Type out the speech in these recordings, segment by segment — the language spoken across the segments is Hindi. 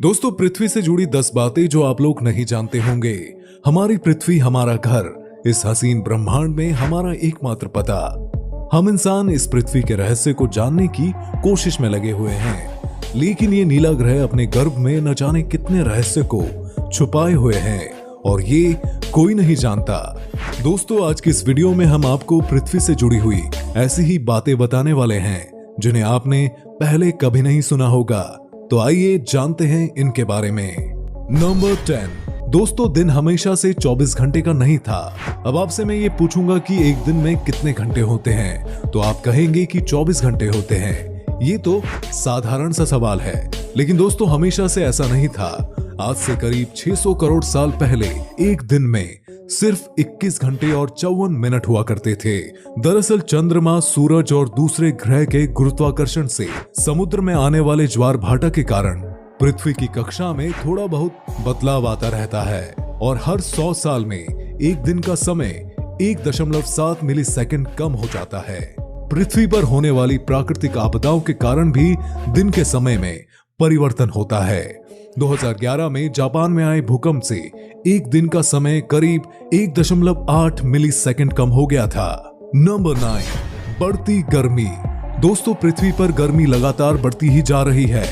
दोस्तों, पृथ्वी से जुड़ी 10 बातें जो आप लोग नहीं जानते होंगे। हमारी पृथ्वी हमारा घर, इस हसीन ब्रह्मांड में हमारा एकमात्र पता। हम इंसान इस पृथ्वी के रहस्य को जानने की कोशिश में लगे हुए हैं, लेकिन ये नीला ग्रह अपने गर्भ में न जाने कितने रहस्य को छुपाए हुए हैं और ये कोई नहीं जानता। दोस्तों, आज की इस वीडियो में हम आपको पृथ्वी से जुड़ी हुई ऐसी ही बातें बताने वाले हैं जिन्हें आपने पहले कभी नहीं सुना होगा। तो आइए जानते हैं इनके बारे में। नंबर 10। दोस्तों, दिन हमेशा से 24 घंटे का नहीं था। अब आपसे मैं ये पूछूंगा कि एक दिन में कितने घंटे होते हैं, तो आप कहेंगे कि 24 घंटे होते हैं। ये तो साधारण सा सवाल है, लेकिन दोस्तों हमेशा से ऐसा नहीं था। आज से करीब 600 करोड़ साल पहले एक दिन में सिर्फ 21 घंटे और 54 मिनट हुआ करते थे। दरअसल चंद्रमा, सूरज और दूसरे ग्रह के गुरुत्वाकर्षण से समुद्र में आने वाले ज्वार भाटा के कारण पृथ्वी की कक्षा में थोड़ा बहुत बदलाव आता रहता है और हर 100 साल में एक दिन का समय 1.7 मिलीसेकंड कम हो जाता है। पृथ्वी पर होने वाली प्राकृतिक आपदाओं के कारण भी दिन के समय में परिवर्तन होता है। 2011 में जापान में आए भूकंप से एक दिन का समय करीब 1.8 मिलीसेकंड कम हो गया था। नंबर 9। बढ़ती गर्मी। दोस्तों, पृथ्वी पर गर्मी लगातार बढ़ती ही जा रही है।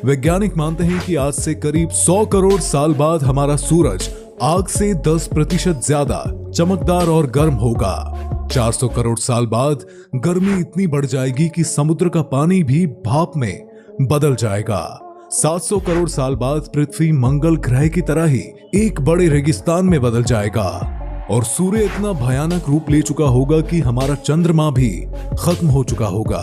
वैज्ञानिक मानते हैं कि आज से करीब 100 करोड़ साल बाद हमारा सूरज आग से 10% ज्यादा चमकदार और गर्म होगा। 400 करोड़ साल बाद गर्मी इतनी बढ़ जाएगी कि समुद्र का पानी भी भाप में बदल जाएगा। 700 करोड़ साल बाद पृथ्वी मंगल ग्रह की तरह ही एक बड़े रेगिस्तान में बदल जाएगा और सूर्य इतना भयानक रूप ले चुका होगा कि हमारा चंद्रमा भी खत्म हो चुका होगा।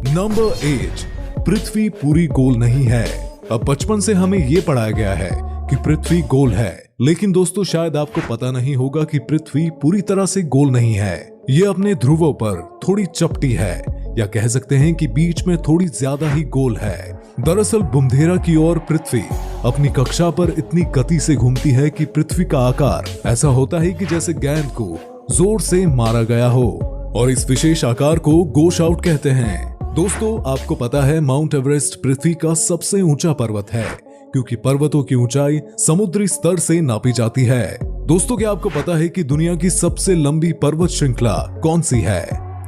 नंबर 8। पृथ्वी पूरी गोल नहीं है। अब बचपन से हमें यह पढ़ाया गया है कि पृथ्वी गोल है, लेकिन दोस्तों शायद आपको पता नहीं होगा कि पृथ्वी पूरी तरह से गोल नहीं है। ये अपने ध्रुवों पर थोड़ी चपटी है, या कह सकते हैं कि बीच में थोड़ी ज्यादा ही गोल है। दरअसल बुमधेरा की ओर पृथ्वी अपनी कक्षा पर इतनी गति से घूमती है कि पृथ्वी का आकार ऐसा होता है कि जैसे गेंद को जोर से मारा गया हो, और इस विशेष आकार को गोश आउट कहते हैं। दोस्तों, आपको पता है माउंट एवरेस्ट पृथ्वी का सबसे ऊंचा पर्वत है, क्योंकि पर्वतों की ऊंचाई समुद्री स्तर से नापी जाती है। दोस्तों, क्या आपको पता है कि दुनिया की सबसे लंबी पर्वत श्रृंखला कौन सी है?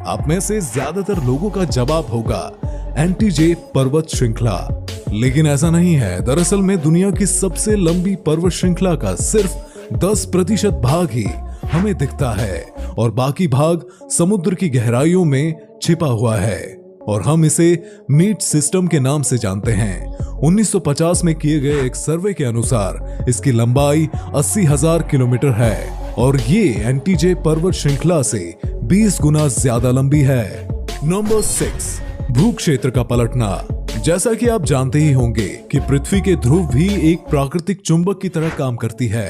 आप में से ज्यादातर लोगों का जवाब होगा एंटीजे पर्वत श्रृंखला, लेकिन ऐसा नहीं है। दरअसल में दुनिया की सबसे लंबी पर्वत श्रृंखला का सिर्फ 10% भाग ही हमें दिखता है और बाकी भाग समुद्र की गहराइयों में छिपा हुआ है और हम इसे मीट सिस्टम के नाम से जानते हैं। 1950 में किए गए एक सर्वे के अनुसार इसकी लंबाई 80,000 किलोमीटर है और ये एंटीजे पर्वत श्रृंखला से 20 गुना ज्यादा लंबी है। नंबर 6। भू क्षेत्र का पलटना। जैसा कि आप जानते ही होंगे कि पृथ्वी के ध्रुव भी एक प्राकृतिक चुंबक की तरह काम करती है।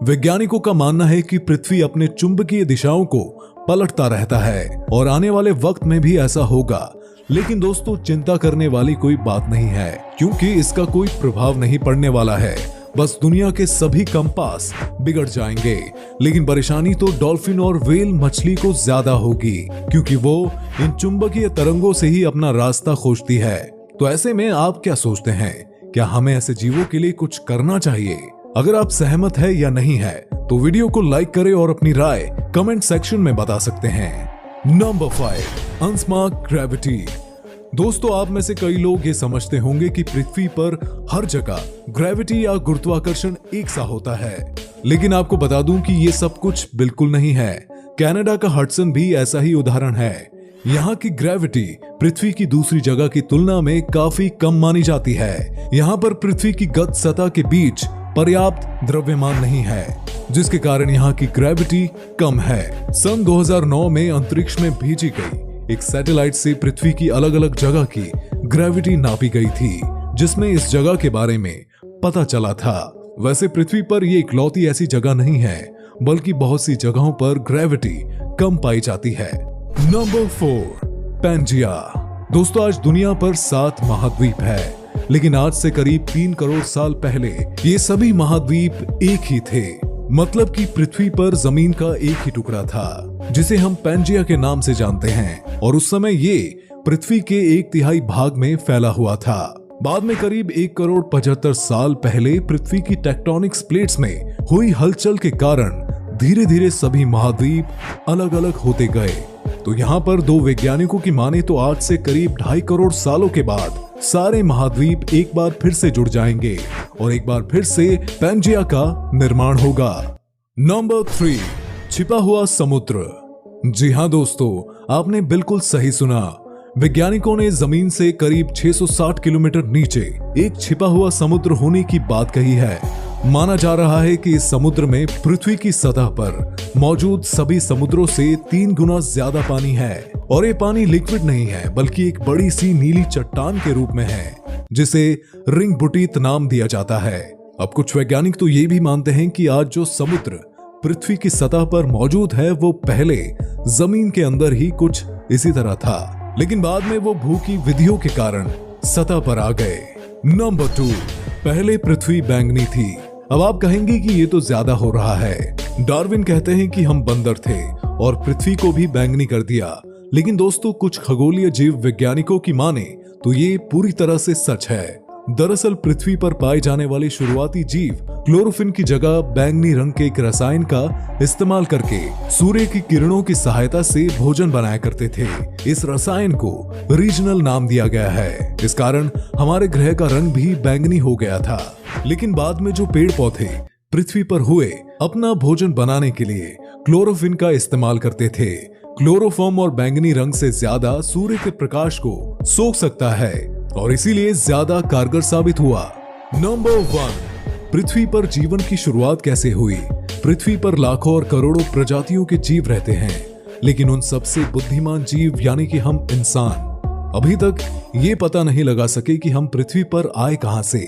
वैज्ञानिकों का मानना है कि पृथ्वी अपने चुंबकीय दिशाओं को पलटता रहता है और आने वाले वक्त में भी ऐसा होगा। लेकिन दोस्तों, चिंता करने वाली कोई बात नहीं है, क्योंकि इसका कोई प्रभाव नहीं पड़ने वाला है। बस दुनिया के सभी कंपास बिगड़ जाएंगे। लेकिन परेशानी तो डॉल्फिन और व्हेल मछली को ज्यादा होगी, क्योंकि वो इन चुंबकीय तरंगों से ही अपना रास्ता खोजती है। तो ऐसे में आप क्या सोचते हैं, क्या हमें ऐसे जीवों के लिए कुछ करना चाहिए? अगर आप सहमत है या नहीं है तो वीडियो को लाइक करें और अपनी राय कमेंट सेक्शन में बता सकते हैं। नंबर 5। अनस्मार्ट ग्रेविटी। दोस्तों, आप में से कई लोग ये समझते होंगे कि पृथ्वी पर हर जगह ग्रेविटी या गुरुत्वाकर्षण एक सा होता है, लेकिन आपको बता दूं कि ये सब कुछ बिल्कुल नहीं है। कनाडा का हडसन भी ऐसा ही उदाहरण है। यहाँ की ग्रेविटी पृथ्वी की दूसरी जगह की तुलना में काफी कम मानी जाती है। यहाँ पर पृथ्वी की गत सतह के बीच पर्याप्त द्रव्यमान नहीं है, जिसके कारण यहाँ की ग्रेविटी कम है। सन 2009 में अंतरिक्ष में भेजी गई एक सैटेलाइट से पृथ्वी की अलग अलग जगह की ग्रेविटी नापी गई थी, जिसमें इस जगह के बारे में पता चला था। वैसे पृथ्वी पर ये इकलौती ऐसी जगह नहीं है, बल्कि बहुत सी जगहों पर ग्रेविटी कम पाई जाती है। नंबर 4। पैंजिया। दोस्तों, आज दुनिया पर 7 महाद्वीप है, लेकिन आज से करीब 3 करोड़ साल पहले ये सभी महाद्वीप एक ही थे। मतलब कि पृथ्वी पर जमीन का एक ही टुकड़ा था, जिसे हम पैंजिया के नाम से जानते हैं, और उस समय ये पृथ्वी के 1/3 भाग में फैला हुआ था। बाद में करीब 1,75 करोड़ साल पहले पृथ्वी की टेक्टोनिक्स प्लेट्स में हुई हलचल के कारण धीरे धीरे सभी महाद्वीप अलग अलग होते गए। तो यहाँ पर दो वैज्ञानिकों की माने तो आज से करीब 2.5 करोड़ सालों के बाद सारे महाद्वीप एक बार फिर से जुड़ जाएंगे और एक बार फिर से पैंजिया का निर्माण होगा। नंबर 3, छिपा हुआ समुद्र। जी हाँ दोस्तों, आपने बिल्कुल सही सुना। वैज्ञानिकों ने जमीन से करीब 660 किलोमीटर नीचे एक छिपा हुआ समुद्र होने की बात कही है। माना जा रहा है कि इस समुद्र में पृथ्वी की सतह पर मौजूद सभी समुद्रों से 3 गुना ज्यादा पानी है और ये पानी लिक्विड नहीं है बल्कि एक बड़ी सी नीली चट्टान के रूप में है जिसे रिंग बुटीत नाम दिया जाता है। अब कुछ वैज्ञानिक तो ये भी मानते हैं कि आज जो समुद्र पृथ्वी की सतह पर मौजूद है वो पहले जमीन के अंदर ही कुछ इसी तरह था, लेकिन बाद में वो भू की विधियों के कारण सतह पर आ गए। नंबर 2, पहले पृथ्वी बैंगनी थी। अब आप कहेंगे कि ये तो ज्यादा हो रहा है। डार्विन कहते हैं कि हम बंदर थे और पृथ्वी को भी बैंगनी कर दिया, लेकिन दोस्तों कुछ खगोलीय जीव वैज्ञानिकों की माने तो ये पूरी तरह से सच है। दरअसल पृथ्वी पर पाए जाने वाले शुरुआती जीव क्लोरोफिन की जगह बैंगनी रंग के एक रसायन का इस्तेमाल करके सूर्य की किरणों की सहायता से भोजन बनाया करते थे। इस रसायन को रीजनल नाम दिया गया है। इस कारण हमारे ग्रह का रंग भी बैंगनी हो गया था। लेकिन बाद में जो पेड़ पौधे पृथ्वी पर हुए अपना भोजन बनाने के लिए क्लोरोफिन का इस्तेमाल करते थे। क्लोरोफॉर्म और बैंगनी रंग से ज्यादा सूर्य के प्रकाश को सोख सकता है और इसीलिए ज्यादा कारगर साबित हुआ। नंबर 1, पृथ्वी पर जीवन की शुरुआत कैसे हुई। पृथ्वी पर लाखों और करोड़ों प्रजातियों के जीव रहते हैं, लेकिन उन सबसे बुद्धिमान जीव यानी कि हम इंसान अभी तक ये पता नहीं लगा सके कि हम पृथ्वी पर आए कहां से।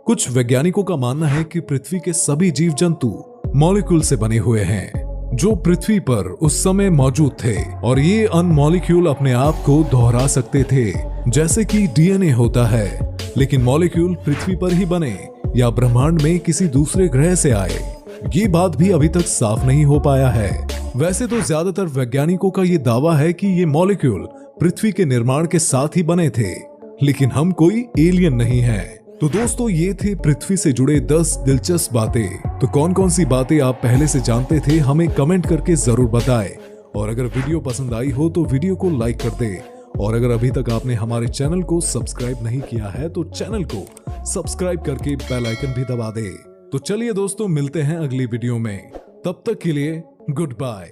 कुछ वैज्ञानिकों का मानना है कि पृथ्वी के सभी जीव जंतु मॉलिक्यूल से बने हुए हैं जो पृथ्वी पर उस समय मौजूद थे और ये अनमॉलिक्यूल अपने आप को दोहरा सकते थे जैसे कि डीएनए होता है, लेकिन मॉलिक्यूल पृथ्वी पर ही बने या ब्रह्मांड में किसी दूसरे ग्रह से आए, ये बात भी अभी तक साफ नहीं हो पाया है। वैसे तो ज्यादातर वैज्ञानिकों का ये दावा है कि ये मॉलिक्यूल पृथ्वी के निर्माण के साथ ही बने थे, लेकिन हम कोई एलियन नहीं हैं। तो दोस्तों ये थे पृथ्वी से जुड़े 10 दिलचस्प बातें। तो कौन कौन सी बातें आप पहले से जानते थे हमें कमेंट करके जरूर बताएं। और अगर वीडियो पसंद आई हो तो वीडियो को लाइक कर दें। और अगर अभी तक आपने हमारे चैनल को सब्सक्राइब नहीं किया है तो चैनल को सब्सक्राइब करके बेल आइकन भी दबा दें। तो चलिए दोस्तों मिलते हैं अगली वीडियो में, तब तक के लिए गुड बाय।